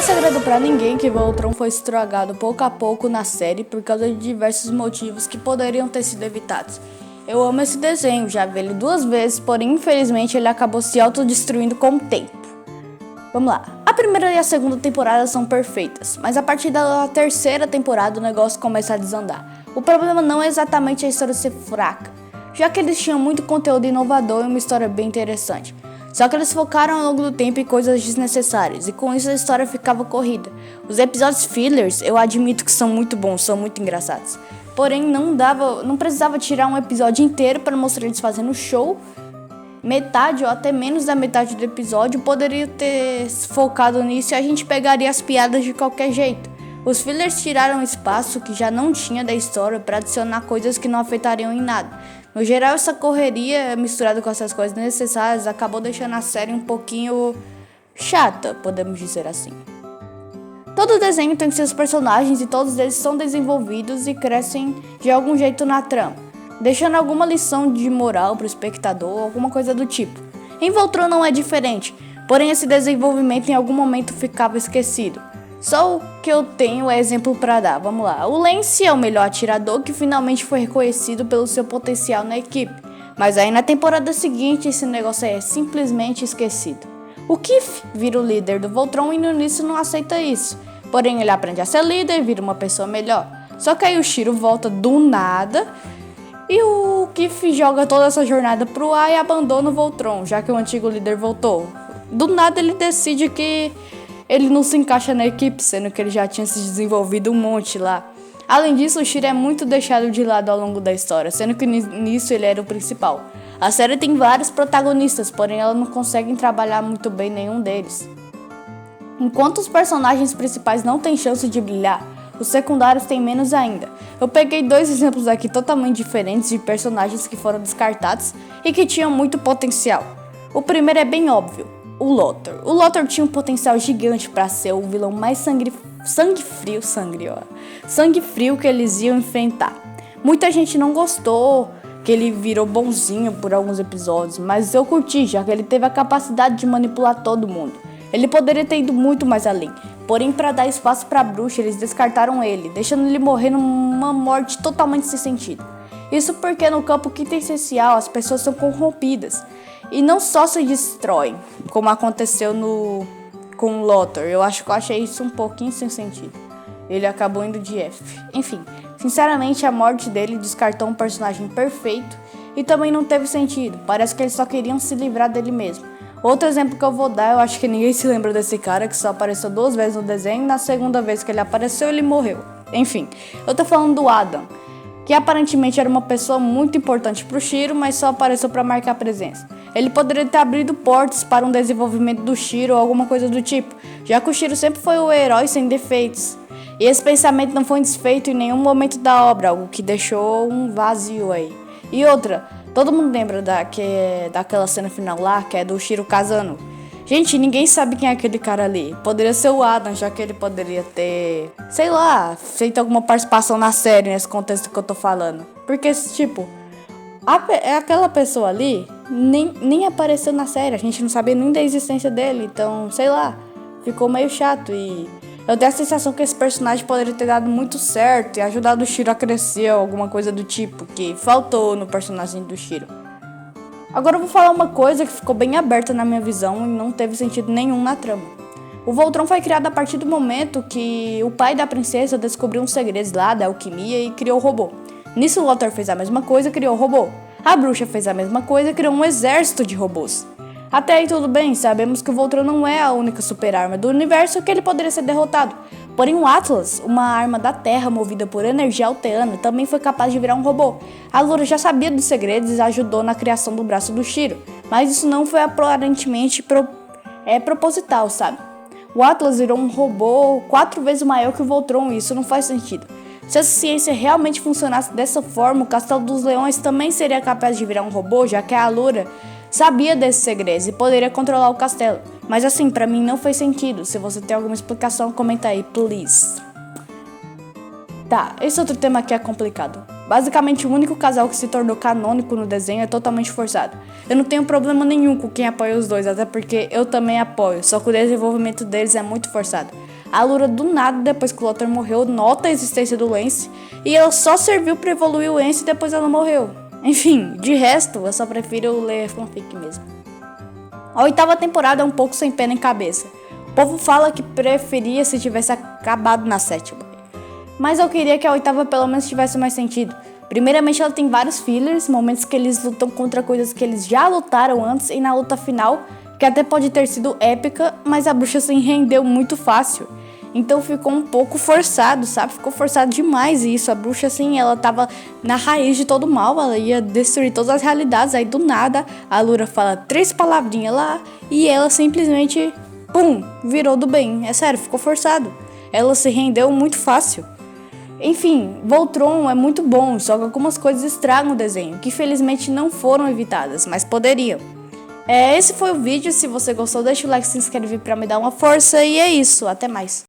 é segredo pra ninguém que Voltron foi estragado pouco a pouco na série por causa de diversos motivos que poderiam ter sido evitados. Eu amo esse desenho, já vi ele 2 vezes, porém infelizmente ele acabou se autodestruindo com o tempo. Vamos lá, a primeira e a segunda temporada são perfeitas, mas a partir da terceira temporada o negócio começa a desandar. O problema não é exatamente a história ser fraca, já que eles tinham muito conteúdo inovador e uma história bem interessante. Só que eles focaram ao longo do tempo em coisas desnecessárias, e com isso a história ficava corrida. Os episódios fillers, eu admito que são muito bons, são muito engraçados. Porém, não precisava tirar um episódio inteiro para mostrar eles fazendo show. Metade ou até menos da metade do episódio poderia ter focado nisso e a gente pegaria as piadas de qualquer jeito. Os fillers tiraram espaço que já não tinha da história para adicionar coisas que não afetariam em nada. No geral, essa correria misturada com essas coisas necessárias acabou deixando a série um pouquinho chata, podemos dizer assim. Todo desenho tem seus personagens e todos eles são desenvolvidos e crescem de algum jeito na trama, deixando alguma lição de moral para o espectador, alguma coisa do tipo. Em Voltron não é diferente, porém esse desenvolvimento em algum momento ficava esquecido. Só o que eu tenho é exemplo para dar, vamos lá. O Lance é o melhor atirador que finalmente foi reconhecido pelo seu potencial na equipe, mas aí na temporada seguinte esse negócio é simplesmente esquecido. O Keith vira o líder do Voltron e no início não aceita isso, porém ele aprende a ser líder e vira uma pessoa melhor. Só que aí o Shiro volta do nada e o Keith joga toda essa jornada pro ar e abandona o Voltron, já que o antigo líder voltou. Do nada ele decide que ele não se encaixa na equipe, sendo que ele já tinha se desenvolvido um monte lá. Além disso, o Shiro é muito deixado de lado ao longo da história, sendo que nisso ele era o principal. A série tem vários protagonistas, porém ela não consegue trabalhar muito bem nenhum deles. Enquanto os personagens principais não têm chance de brilhar, os secundários têm menos ainda. Eu peguei 2 exemplos aqui totalmente diferentes de personagens que foram descartados e que tinham muito potencial. O primeiro é bem óbvio. O Lothar. O Lothar tinha um potencial gigante para ser o vilão mais sangue frio que eles iam enfrentar. Muita gente não gostou que ele virou bonzinho por alguns episódios, mas eu curti, já que ele teve a capacidade de manipular todo mundo. Ele poderia ter ido muito mais além, porém para dar espaço para a bruxa eles descartaram ele, deixando ele morrer numa morte totalmente sem sentido. Isso porque no campo quintessencial as pessoas são corrompidas e não só se destroem, como aconteceu com o Lothar. Eu achei isso um pouquinho sem sentido. Ele acabou indo de F. Enfim, sinceramente a morte dele descartou um personagem perfeito e também não teve sentido. Parece que eles só queriam se livrar dele mesmo. Outro exemplo que eu vou dar, eu acho que ninguém se lembra desse cara que só apareceu 2 vezes no desenho e na segunda vez que ele apareceu ele morreu. Enfim, eu tô falando do Adam, que aparentemente era uma pessoa muito importante pro Shiro, mas só apareceu para marcar presença. Ele poderia ter abrido portas para um desenvolvimento do Shiro ou alguma coisa do tipo, já que o Shiro sempre foi o herói sem defeitos. E esse pensamento não foi desfeito em nenhum momento da obra, algo que deixou um vazio aí. E outra, todo mundo lembra daquela cena final lá, que é do Shiro casando. Gente, ninguém sabe quem é aquele cara ali. Poderia ser o Adam, já que ele poderia ter, sei lá, feito alguma participação na série, nesse contexto que eu tô falando. Porque, tipo, aquela pessoa ali nem apareceu na série, a gente não sabia nem da existência dele, então, sei lá, ficou meio chato e eu tenho a sensação que esse personagem poderia ter dado muito certo e ajudado o Shiro a crescer, alguma coisa do tipo, que faltou no personagem do Shiro. Agora eu vou falar uma coisa que ficou bem aberta na minha visão e não teve sentido nenhum na trama. O Voltron foi criado a partir do momento que o pai da princesa descobriu uns segredos lá da alquimia e criou o robô. Nisso o Lothar fez a mesma coisa e criou o robô. A bruxa fez a mesma coisa e criou um exército de robôs. Até aí tudo bem, sabemos que o Voltron não é a única super arma do universo que ele poderia ser derrotado. Porém o Atlas, uma arma da Terra movida por energia alteana, também foi capaz de virar um robô. A Lura já sabia dos segredos e ajudou na criação do braço do Shiro, mas isso não foi aparentemente proposital, sabe? O Atlas virou um robô 4 vezes maior que o Voltron e isso não faz sentido. Se a ciência realmente funcionasse dessa forma, o Castelo dos Leões também seria capaz de virar um robô, já que a Allura sabia desses segredos e poderia controlar o castelo. Mas assim, pra mim não fez sentido. Se você tem alguma explicação, comenta aí, please. Tá, esse outro tema aqui é complicado. Basicamente, o único casal que se tornou canônico no desenho é totalmente forçado. Eu não tenho problema nenhum com quem apoia os dois, até porque eu também apoio, só que o desenvolvimento deles é muito forçado. A Allura do nada, depois que o Lothar morreu, nota a existência do Lance e ela só serviu pra evoluir o Lance e depois ela morreu. Enfim, de resto, eu só prefiro ler fanfic mesmo. A 8ª temporada é um pouco sem pé nem cabeça. O povo fala que preferia se tivesse acabado na 7ª. Mas eu queria que a 8ª pelo menos tivesse mais sentido. Primeiramente, ela tem vários fillers, momentos que eles lutam contra coisas que eles já lutaram antes e na luta final, que até pode ter sido épica, mas a bruxa se rendeu muito fácil. Então ficou um pouco forçado, sabe? Ficou forçado demais isso. A bruxa, assim, ela tava na raiz de todo mal, ela ia destruir todas as realidades. Aí do nada, a Allura fala 3 palavrinhas lá e ela simplesmente, pum, virou do bem. É sério, ficou forçado. Ela se rendeu muito fácil. Enfim, Voltron é muito bom, só que algumas coisas estragam o desenho, que felizmente não foram evitadas, mas poderiam. Esse foi o vídeo, se você gostou deixa o like, se inscreve pra me dar uma força e é isso, até mais.